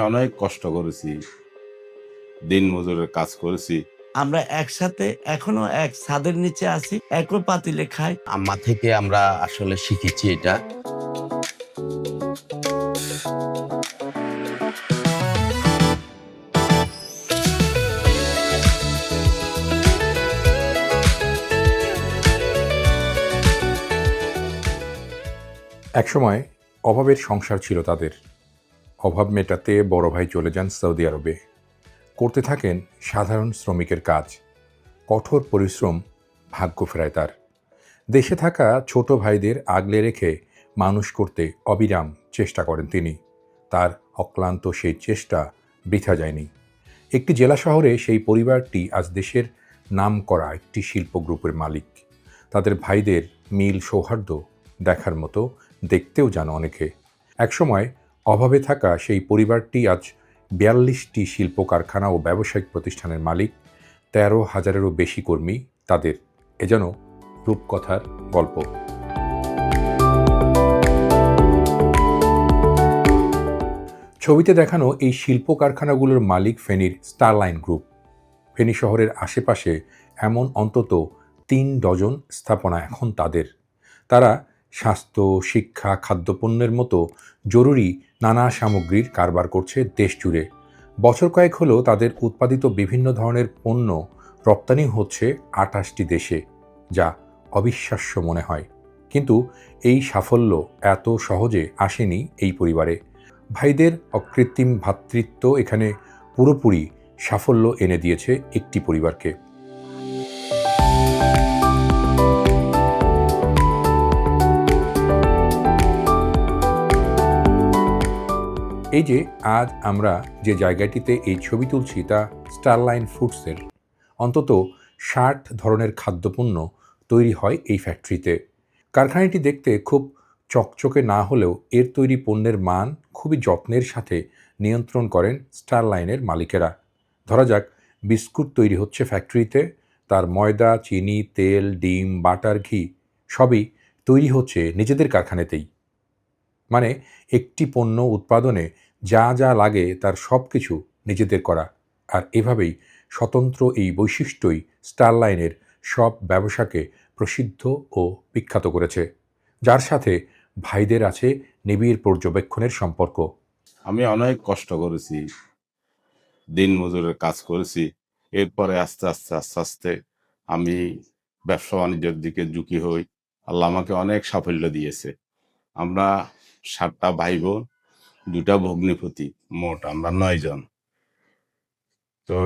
অনেক কষ্ট করেছি, দিন মজুরের কাজ করেছি। আমরা একসাথে এখনো এক ছাদের নিচে আছি, একই পাতিলে খাই। আম্মা থেকে আমরা আসলে শিখেছি এটা। একসময় অভাবের সংসার ছিল তাদের। অভাব মেটাতে বড় ভাই চলে যান সৌদি আরবে। করতে থাকেন সাধারণ শ্রমিকের কাজ। কঠোর পরিশ্রম ভাগ্য ফেরায় তার। দেশে থাকা ছোট ভাইদের আগলে রেখে মানুষ করতে অবিরাম চেষ্টা করেন তিনি। তার অক্লান্ত সেই চেষ্টা বৃথা যায়নি। একটি জেলা শহরে সেই পরিবারটি আজ দেশের নামকরা একটি শিল্প গ্রুপের মালিক। তাদের ভাইদের মিল সৌহার্দ্য দেখার মতো, দেখতেও জানো অনেকে। একসময় অভাবে থাকা সেই পরিবারটি আজ ৪২টি শিল্প কারখানা ও ব্যবসায়িক প্রতিষ্ঠানের মালিক। ১৩,০০০-এরও বেশি কর্মী তাদের। এ যেন রূপকথার গল্প। ছবিতে দেখানো এই শিল্প কারখানাগুলোর মালিক ফেনীর স্টারলাইন গ্রুপ। ফেনী শহরের আশেপাশে এমন অন্তত ৩ ডজন স্থাপনা এখন তাদের। তারা স্বাস্থ্য, শিক্ষা, খাদ্যপণ্যের মতো জরুরি নানা সামগ্রীর কারবার করছে দেশ জুড়ে। বছর কয়েক হলো তাদের উৎপাদিত বিভিন্ন ধরনের পণ্য রপ্তানি হচ্ছে ২৮টি দেশে, যা অবিশ্বাস্য মনে হয়। কিন্তু এই সাফল্য এত সহজে আসেনি এই পরিবারে। ভাইদের অকৃত্রিম ভ্রাতৃত্ব এখানে পুরোপুরি সাফল্য এনে দিয়েছে একটি পরিবারকে। এই যে আজ আমরা যে জায়গাটিতে এই ছবি তুলছি তা স্টারলাইন ফুডসের। অন্তত ৬০ ধরনের খাদ্যপণ্য তৈরি হয় এই ফ্যাক্টরিতে। কারখানাটি দেখতে খুব চকচকে না হলেও এর তৈরি পণ্যের মান খুবই যত্নের সাথে নিয়ন্ত্রণ করেন স্টারলাইনের মালিকেরা। ধরা যাক বিস্কুট তৈরি হচ্ছে ফ্যাক্টরিতে, তার ময়দা, চিনি, তেল, ডিম, বাটার, ঘি সবই তৈরি হচ্ছে নিজেদের কারখানাতেই। মানে একটি পণ্য উৎপাদনে যা যা লাগে তার সব কিছু নিজেদের করা। আর এভাবেই স্বতন্ত্র এই বৈশিষ্ট্যই স্টারলাইনের সব ব্যবসাকে প্রসিদ্ধ ও বিখ্যাত করেছে, যার সাথে ভাইদের আছে নিবিড় পর্যবেক্ষণের সম্পর্ক। আমি অনেক কষ্ট করেছি, দিন মজুরের কাজ করেছি। এরপরে আস্তে আস্তে আস্তে আস্তে আমি ব্যবসা বাণিজ্যের দিকে ঝুঁকি হই। আল্লাহ আমাকে অনেক সাফল্য দিয়েছে। আমরা ৭টা ভাই বোন, ২টা ভগ্নিপতি, মোট আমরা ৯ জন। তো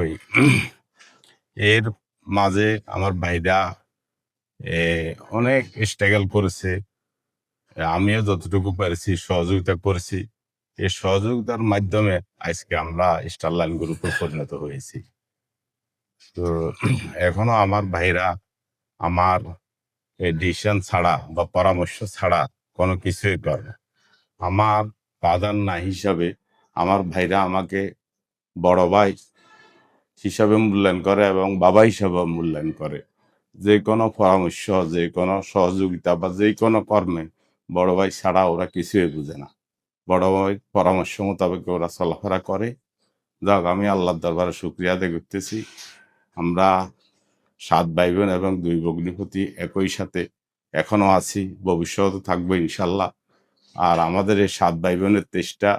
এর মাঝে আমার ভাইরা অনেক স্ট্রাগল করেছে। আমিও যতটুকু পেরেছি সহযোগিতা করেছি। এই সহযোগিতার মাধ্যমে আজকে আমরা স্টারলাইন গ্রুপে পরিণত হয়েছি। তো এখনো আমার ভাইরা আমার ডিসিশন ছাড়া বা পরামর্শ ছাড়া কোনো কিছুই করে না। আমার ফাদার না হিসাবে আমার ভাইরা আমাকে বড় ভাই হিসাবে মূল্যায়ন করে এবং বাবা হিসাবে মূল্যায়ন করে। যে কোনো পরামর্শ, যে কোনো সহযোগিতা বা যে কোনো কর্মে বড় ভাই ছাড়া ওরা কিছুই বুঝে না। বড় ভাই পরামর্শ মোতাবেক ওরা চলাফেরা করে। যাক, আমি আল্লাহর দরবারে শুকরিয়া আদায় করতেছি। আমরা ৭ ভাই বোন এবং ২ ভগ্নিপতি একই সাথে এখনো আছি, ভবিষ্যতে থাকবো ইনশাল্লাহ। আর আমাদের এই ৭ ভাই বোনের ২৩টা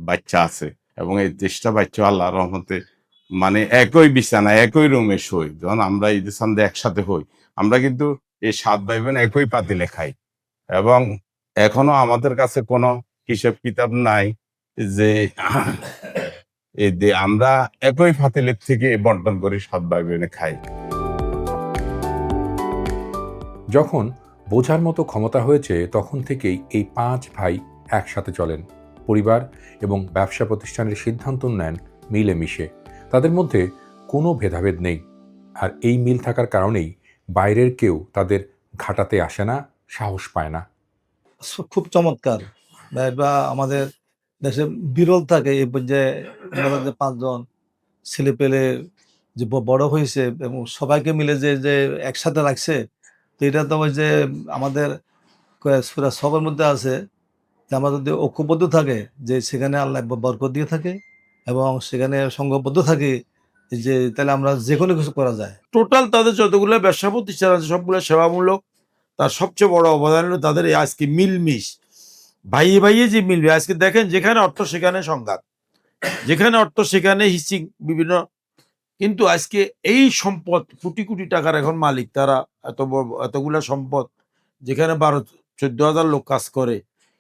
বাচ্চা আছে এবং এই ২৩টা বাচ্চা আল্লাহর রহমতে মানে একই বিছানা, একই রুমে শোই। যখন আমরা ঈদের সন্ধ্যে একসাথে হই, আমরা কিন্তু এই ৭ ভাই বোন একই পাতিলে খাই। এবং এখনো আমাদের কাছে কোনো হিসাব কিতাব নাই যে এই যে আমরা একই পাতিলের থেকে বন্টন করে ৭ ভাই বোনে খাই। যখন বোঝার মতো ক্ষমতা হয়েছে তখন থেকেই এই ৫ ভাই একসাথে চলেন। পরিবার এবং ব্যবসা প্রতিষ্ঠানের সিদ্ধান্ত নেন মিলেমিশে। তাদের মধ্যে কোনো ভেদাভেদ নেই। আর এই মিল থাকার কারণেই বাইরের কেউ তাদের ঘাটাতে আসে না, সাহস পায় না। খুব চমৎকার। বা আমাদের দেশে বিরল থাকে এই পর্যায়ে আমাদের যে ৫ জন ছেলে পেলে যে বড় হয়েছে এবং সবাইকে মিলে যে একসাথে রাখছে। তো এটা তো ওই যে আমাদের সূরা সবের মধ্যে আছে যে আমরা যদি ঐক্যবদ্ধ থাকে, যে সেখানে আল্লাহ বরকত দিয়ে থাকে এবং সেখানে সংঘবদ্ধ থাকে, যে তাহলে আমরা যে কোনো কিছু করা যায়। টোটাল তাদের যতগুলো ব্যবসা প্রতিষ্ঠান আছে সবগুলো সেবামূলক। তার সবচেয়ে বড় অবদান হলো তাদের এই আজকে মিলমিশ, ভাইয়ে ভাইয়ে যে মিলবে। আজকে দেখেন যেখানে অর্থ সেখানে সংঘাত, যেখানে অর্থ সেখানে হিসিং বিভিন্ন। কিন্তু আজকে এই সম্পদ কোটি কোটি টাকার এখন মালিক তারা, এত বড় এতগুলা সম্পদ, যেখানে 12-14 হাজার লোক কাজ করে,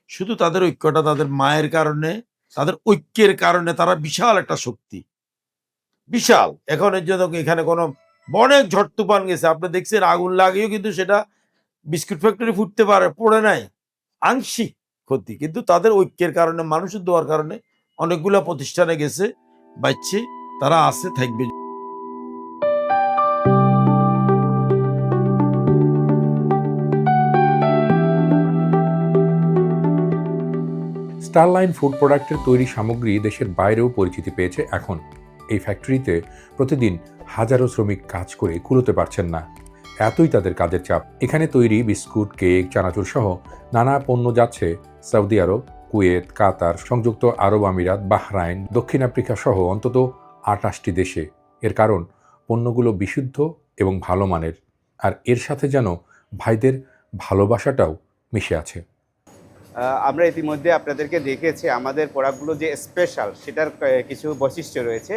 শুধু তাদের ঐক্যটা, তাদের মায়ের কারণে, তাদের ঐক্যের কারণে তারা বিশাল একটা শক্তি, বিশাল। এখন এর জন্য এখানে কোনো অনেক ঝড় তুফান গেছে, আপনি দেখছেন আগুন লাগিয়েও কিন্তু সেটা বিস্কুট ফ্যাক্টরি ফুটতে পারে, পড়ে নাই, আংশিক ক্ষতি। কিন্তু তাদের ঐক্যের কারণে, মানুষের দোয়ার কারণে অনেকগুলো প্রতিষ্ঠানে গেছে, বাচ্চে তারা আছে, থাকবে। স্টারলাইন ফুড প্রোডাক্টের তৈরি সামগ্রী দেশের বাইরেও পরিচিতি পেয়েছে এখন। এই ফ্যাক্টরিতে প্রতিদিন হাজারো শ্রমিক কাজ করে কুলোতে পারছেন না, এতই তাদের কাজের চাপ। এখানে তৈরি বিস্কুট, কেক, চানাচুর সহ নানা পণ্য যাচ্ছে সৌদি আরব, কুয়েত, কাতার, সংযুক্ত আরব আমিরাত, বাহরাইন, দক্ষিণ আফ্রিকা সহ অন্তত 28টি দেশে। এর কারণ পণ্যগুলো বিশুদ্ধ এবং ভালো মানের, আর এর সাথে যেন ভাইদের ভালোবাসাটাও মিশে আছে। আমরা ইতিমধ্যে আপনাদেরকে দেখেছি আমাদের প্রোডাক্টগুলো যে স্পেশাল, সেটার কিছু বৈশিষ্ট্য রয়েছে।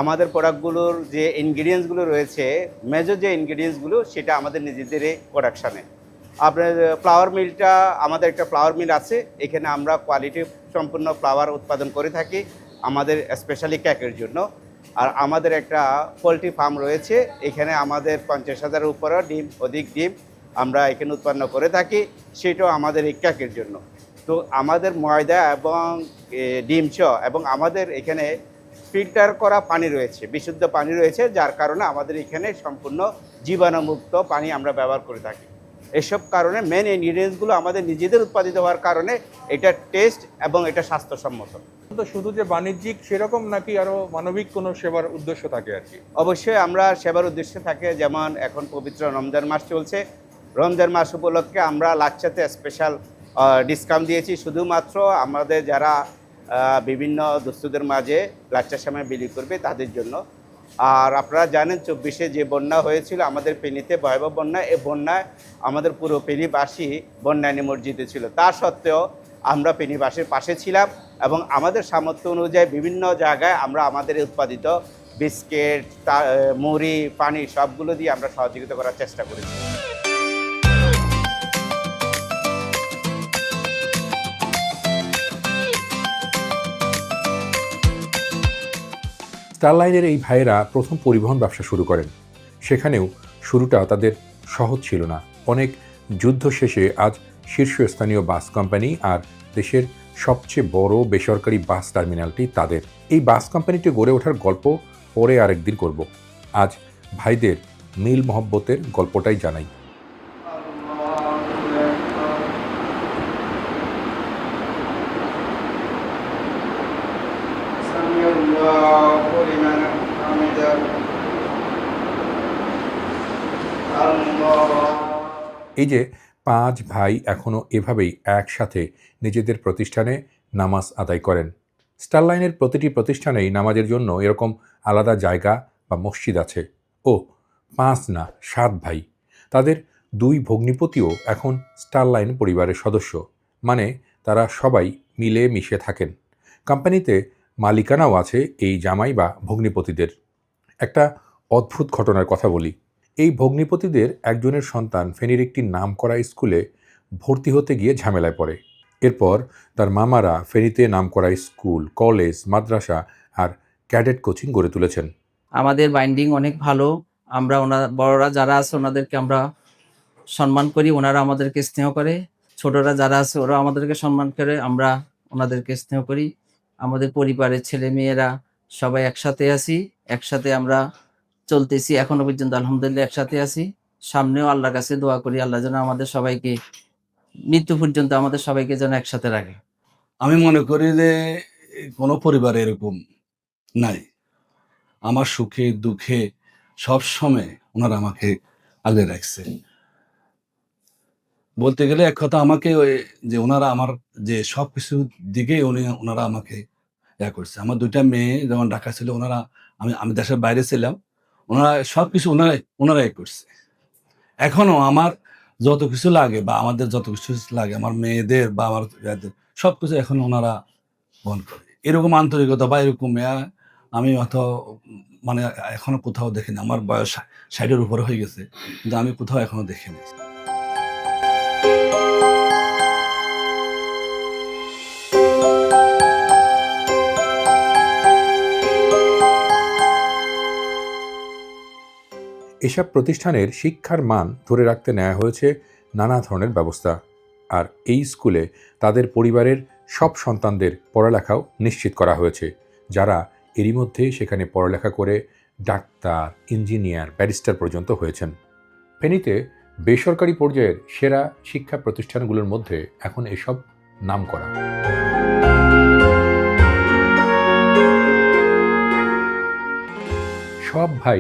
আমাদের প্রোডাক্টগুলোর যে ইনগ্রিডিয়েন্টসগুলো রয়েছে, মেজর যে ইনগ্রিডিয়েন্টসগুলো, সেটা আমাদের নিজেদেরই প্রোডাকশানে। আপনার ফ্লাওয়ার মিলটা, আমাদের একটা ফ্লাওয়ার মিল আছে, এখানে আমরা কোয়ালিটি সম্পূর্ণ ফ্লাওয়ার উৎপাদন করে থাকি আমাদের স্পেশালি কেকের জন্য। আর আমাদের একটা পোলট্রি ফার্ম রয়েছে, এখানে আমাদের 50,000-এর উপরেও অধিক ডিম আমরা এখানে উৎপন্ন করে থাকি, সেটাও আমাদের এই কেকের জন্য। তো আমাদের ময়দা এবং ডিম সহ এবং আমাদের এখানে ফিল্টার করা পানি রয়েছে, বিশুদ্ধ পানি রয়েছে, যার কারণে আমাদের এখানে সম্পূর্ণ জীবাণুমুক্ত পানি আমরা ব্যবহার করে থাকি। এসব কারণে মেন ইনগ্রিডিয়েন্টসগুলো আমাদের নিজেদের উৎপাদিত হওয়ার কারণে এটা টেস্ট এবং এটা স্বাস্থ্যসম্মত। তো শুধু যে বাণিজ্যিক সেরকম, নাকি আরো মানবিক কোনো সেবার উদ্দেশ্য থাকে আর কি? অবশ্যই আমরা সেবার উদ্দেশ্যে থাকে, যেমন এখন পবিত্র রমজান মাস চলছে, রমজান মাস উপলক্ষে আমরা লাচ্চাতে স্পেশাল ডিসকাউন্ট দিয়েছি, শুধুমাত্র আমাদের যারা বিভিন্ন দুস্থদের মাঝে লাচ্চার সময় বিলি করবে তাদের জন্য। আর আপনারা জানেন 24-এ যে বন্যা হয়েছিল আমাদের ফেনীতে, ভয়াবহ বন্যা, এই বন্যায় আমাদের পুরো ফেনীবাসী বন্যায় নিমজ্জিত ছিল। তা সত্ত্বেও আমরা ফেনীবাসীর পাশে ছিলাম এবং আমাদের সামর্থ্য অনুযায়ী বিভিন্ন জায়গায় আমরা আমাদের উৎপাদিত বিস্কিট, মুড়ি, পানি সবগুলো দিয়ে আমরা সহযোগিতা করার চেষ্টা করেছি। স্টারলাইনের এই ভাইয়েরা প্রথম পরিবহন ব্যবসা শুরু করেন। সেখানেও শুরুটা তাদের সহজ ছিল না। অনেক যুদ্ধ শেষে আজ শীর্ষস্থানীয় বাস কোম্পানি আর দেশের সবচেয়ে বড় বেসরকারি বাস টার্মিনালটি তাদের। এই বাস কোম্পানিটি গড়ে ওঠার গল্প পরে আরেকদিন করব। আজ ভাইদের মিল মহব্বতের গল্পটাই জানাই। এই যে 5 ভাই এখনও এভাবেই একসাথে নিজেদের প্রতিষ্ঠানে নামাজ আদায় করেন। স্টারলাইনের প্রতিটি প্রতিষ্ঠানেই নামাজের জন্য এরকম আলাদা জায়গা বা মসজিদ আছে। ও 5 না, 7 ভাই। তাদের 2 ভগ্নিপতিও এখন স্টারলাইন পরিবারের সদস্য, মানে তারা সবাই মিলে মিশে থাকেন। কোম্পানিতে মালিকানাও আছে এই জামাই বা ভগ্নিপতিদের। একটা অদ্ভুত ঘটনার কথা বলি। এই ভগ্নিপতিদের একজনের সন্তান ফেনীর একটি নামকরা স্কুলে ভর্তি হতে গিয়ে ঝামেলায় পড়ে। এরপর তার মামারা ফেনীতে নামকরা স্কুল, কলেজ, মাদ্রাসা আর ক্যাডেট কোচিং গড়ে তুলেছেন। আমাদের বাইন্ডিং অনেক ভালো। আমরা বড়রা যারা আছে ওনাদেরকে আমরা সম্মান করি, ওনারা আমাদেরকে স্নেহ করে। ছোটরা যারা আছে ওরা আমাদেরকে সম্মান করে, আমরা ওনাদেরকে স্নেহ করি। আমাদের পরিবারের ছেলে মেয়েরা সবাই একসাথে আছি, একসাথে আমরা চলতেছি এখনো পর্যন্ত, আলহামদুলিল্লাহ একসাথে আছি। সামনেও আল্লাহর কাছে দোয়া করি আল্লাহ যেন আমাদের সবাইকে মৃত্যু পর্যন্ত আমাদের সবাইকে যেন একসাথে রাখে। আমি মনে করি যে কোনো পরিবারে এরকম নাই। আমার সুখে দুঃখে সব সময় ওনারা আমাকে আগলে রাখছে। বলতে গেলে এক কথা আমাকে যে ওনারা আমার যে সবকিছু দিকে ওনারা আমাকে করছে। আমার 2টা মেয়ে যখন ঢাকা ছিল, ওনারা আমি দেশের বাইরে ছিলাম, ওনারা সবকিছু ওনারাই করছে। এখনো আমার যত কিছু লাগে বা আমাদের যত কিছু লাগে, আমার মেয়েদের বা আমার সবকিছু এখন ওনারা বহন করে। এরকম আন্তরিকতা বা এরকম আমি অত মানে এখনো কোথাও দেখিনি। আমার বয়স 60-এর উপরে হয়ে গেছে, কিন্তু আমি কোথাও এখনো দেখিনি। এসব প্রতিষ্ঠানের শিক্ষার মান ধরে রাখতে নেওয়া হয়েছে নানা ধরনের ব্যবস্থা, আর এই স্কুলে তাদের পরিবারের সব সন্তানদের পড়ালেখাও নিশ্চিত করা হয়েছে, যারা এরই মধ্যে সেখানে পড়ালেখা করে ডাক্তার, ইঞ্জিনিয়ার, ব্যারিস্টার পর্যন্ত হয়েছেন। ফেনীতে বেসরকারি পর্যায়ের সেরা শিক্ষা প্রতিষ্ঠানগুলোর মধ্যে এখন এসব নামকরা। সব ভাই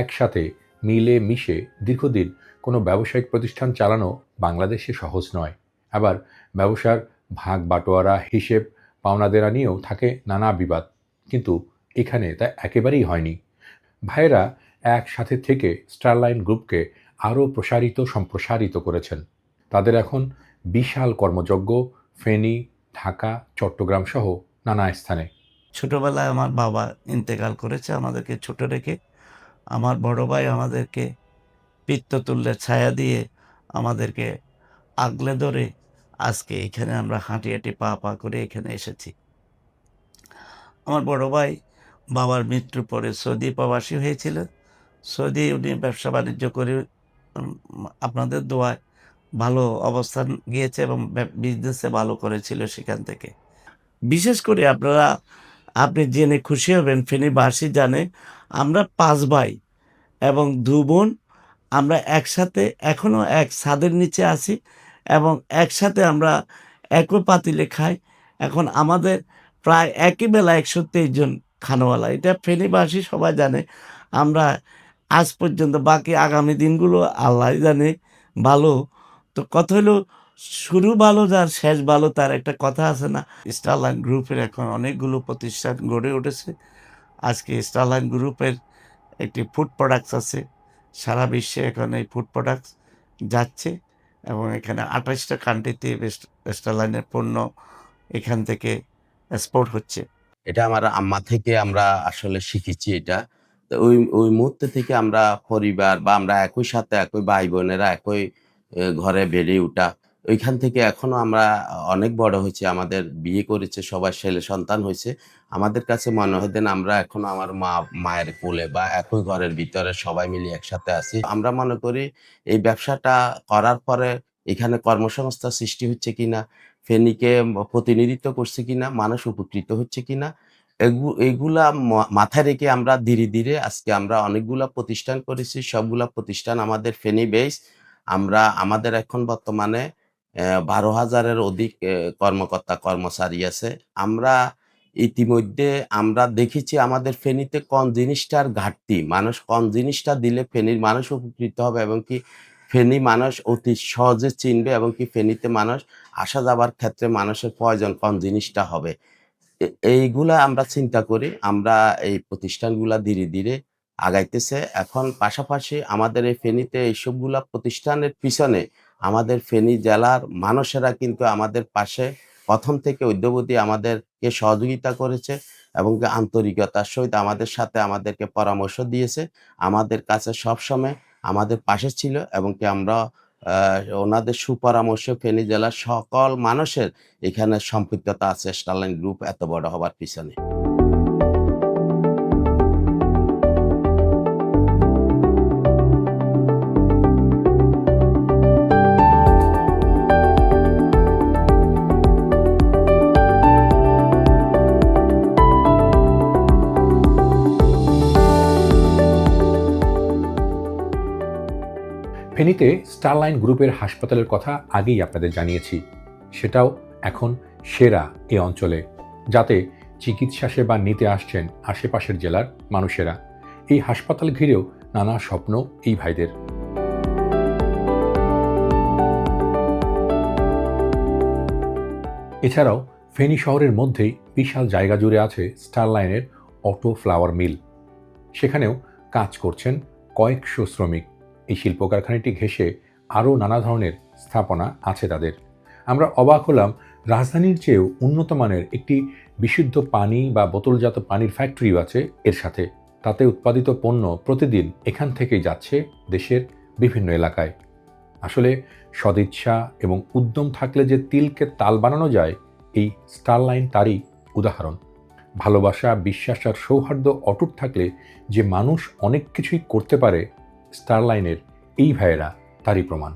একসাথে মিলে মিশে দীর্ঘদিন কোনো ব্যবসায়িক প্রতিষ্ঠান চালানো বাংলাদেশে সহজ নয়। আবার ব্যবসার ভাগ বাটোয়ারা, হিসেব পাওনাদেরা নিয়েও থাকে নানা বিবাদ, কিন্তু এখানে তা একেবারেই হয়নি। ভাইয়েরা একসাথে থেকে স্টারলাইন গ্রুপকে আরও সম্প্রসারিত করেছেন। তাদের এখন বিশাল কর্মযজ্ঞ ফেনী, ঢাকা, চট্টগ্রাম সহ নানা স্থানে। ছোটবেলায় আমার বাবা ইন্তেকাল করেছে আমাদেরকে ছোট রেখে। আমার বড় ভাই আমাদেরকে পিতৃতুল্যের ছায়া দিয়ে আমাদেরকে আগলে ধরে আজকে এখানে আমরা হাঁটি হাঁটি পা পা করে এখানে এসেছি। আমার বড় ভাই বাবার মৃত্যুর পরে সৌদি প্রবাসী হয়েছিল। সৌদি উনি ব্যবসা বাণিজ্য করে আপনাদের দোয়ায় ভালো অবস্থান গিয়েছে এবং বিজনেসে ভালো করেছিল সেখান থেকে। বিশেষ করে আপনি জেনে খুশি হবেন, ফেনীবাসী জানে আমরা 5 ভাই এবং 2 বোন, আমরা একসাথে এখনও এক ছাদের নিচে আছি এবং একসাথে আমরা একই পাতিলে খাই। এখন আমাদের প্রায় একই বেলা 123 জন খানাওয়ালা, এটা ফেনীবাসী সবাই জানে। আমরা আজ পর্যন্ত, বাকি আগামী দিনগুলো আল্লাহ জানে ভালো। তো কথা হলো, শুরু ভালো যার শেষ ভালো তার একটা কথা আছে না। স্টারলাইন গ্রুপের এখন অনেকগুলো প্রতিষ্ঠান গড়ে উঠেছে। আজকে স্টারলাইন গ্রুপের একটি ফুড প্রোডাক্টস আছে, সারা বিশ্বে এখন এই ফুড প্রোডাক্টস যাচ্ছে এবং এখানে 28টা কান্ট্রিতে স্টারলাইনের পণ্য এখান থেকে এক্সপোর্ট হচ্ছে। এটা আমার আম্মা থেকে আমরা আসলে শিখেছি এটা। তো ওই মুহূর্তে থেকে আমরা পরিবার বা আমরা একই সাথে একই ভাই বোনেরা একই ঘরে বেড়ে ওঠা, ওইখান থেকে এখনো আমরা অনেক বড় হয়েছি। আমাদের বিয়ে করেছে, সবাই ছেলে সন্তান হয়েছে। আমাদের কাছে মনে হয় দেন আমরা এখনো আমার মায়ের কোলে বা একই ঘরের ভিতরে সবাই মিলে একসাথে আছি। আমরা মনে করি এই ব্যবসাটা করার পরে এখানে কর্মসংস্থান সৃষ্টি হচ্ছে কিনা, ফেনীকে প্রতিনিধিত্ব করছে কিনা, মানুষ উপকৃত হচ্ছে কিনা, এগুলা মাথায় রেখে আমরা ধীরে ধীরে আজকে আমরা অনেকগুলা প্রতিষ্ঠান করেছি। সবগুলা প্রতিষ্ঠান আমাদের ফেনী বেস। আমরা আমাদের এখন বর্তমানে 12,000-এর অধিক কর্মকর্তা কর্মচারী আছে। আমরা ইতিমধ্যে আমরা দেখেছি আমাদের ফেনীতে কোন জিনিসটার ঘাটতি, মানুষ কোন জিনিসটা দিলে ফেনীর মানুষ উপকৃত হবে এবং কি ফেনী মানুষ অতি সহজে চিনবে এবং কি ফেনীতে মানুষ আসা যাবার ক্ষেত্রে মানুষের প্রয়োজন কোন জিনিসটা হবে। এইগুলা আমরা চিন্তা করি। আমরা এই প্রতিষ্ঠানগুলা ধীরে ধীরে আগাইতেছে। এখন পাশাপাশি আমাদের এই ফেনীতে এইসবগুলা প্রতিষ্ঠানের পিছনে আমাদের ফেনী জেলার মানুষেরা কিন্তু আমাদের পাশে প্রথম থেকে অদ্যাবধি আমাদেরকে সহযোগিতা করেছে এবং আন্তরিকতার সহিত আমাদের সাথে আমাদেরকে পরামর্শ দিয়েছে। আমাদের কাছে সবসময় আমাদের পাশে ছিল এবং কি আমরা ওনাদের সুপরামর্শ ফেনী জেলার সকল মানুষের এখানে সম্পৃক্ততা আছে স্টারলাইন গ্রুপ এত বড় হবার পিছনে। ফেনীতে স্টারলাইন গ্রুপের হাসপাতালের কথা আগেই আপনাদের জানিয়েছি। সেটাও এখন সেরা এ অঞ্চলে, যাতে চিকিৎসা সেবা নিতে আসছেন আশেপাশের জেলার মানুষেরা। এই হাসপাতাল ঘিরেও নানা স্বপ্ন এই ভাইদের। এছাড়াও ফেনী শহরের মধ্যেই বিশাল জায়গা জুড়ে আছে স্টারলাইনের অটো ফ্লাওয়ার মিল। সেখানেও কাজ করছেন কয়েকশো শ্রমিক। এই শিল্প কারখানাটি ঘেঁষে আরও নানা ধরনের স্থাপনা আছে তাদের। আমরা অবাক হলাম, রাজধানীর চেয়েও উন্নত মানের একটি বিশুদ্ধ পানি বা বোতলজাত পানির ফ্যাক্টরিও আছে এর সাথে। তাতে উৎপাদিত পণ্য প্রতিদিন এখান থেকেই যাচ্ছে দেশের বিভিন্ন এলাকায়। আসলে সদিচ্ছা এবং উদ্যম থাকলে যে তিলকে তাল বানানো যায়, এই স্টারলাইন তারই উদাহরণ। ভালোবাসা, বিশ্বাস আর সৌহার্দ্য অটুট থাকলে যে মানুষ অনেক কিছুই করতে পারে, স্টারলাইনের এই ভাইয়েরা তারই প্রমাণ।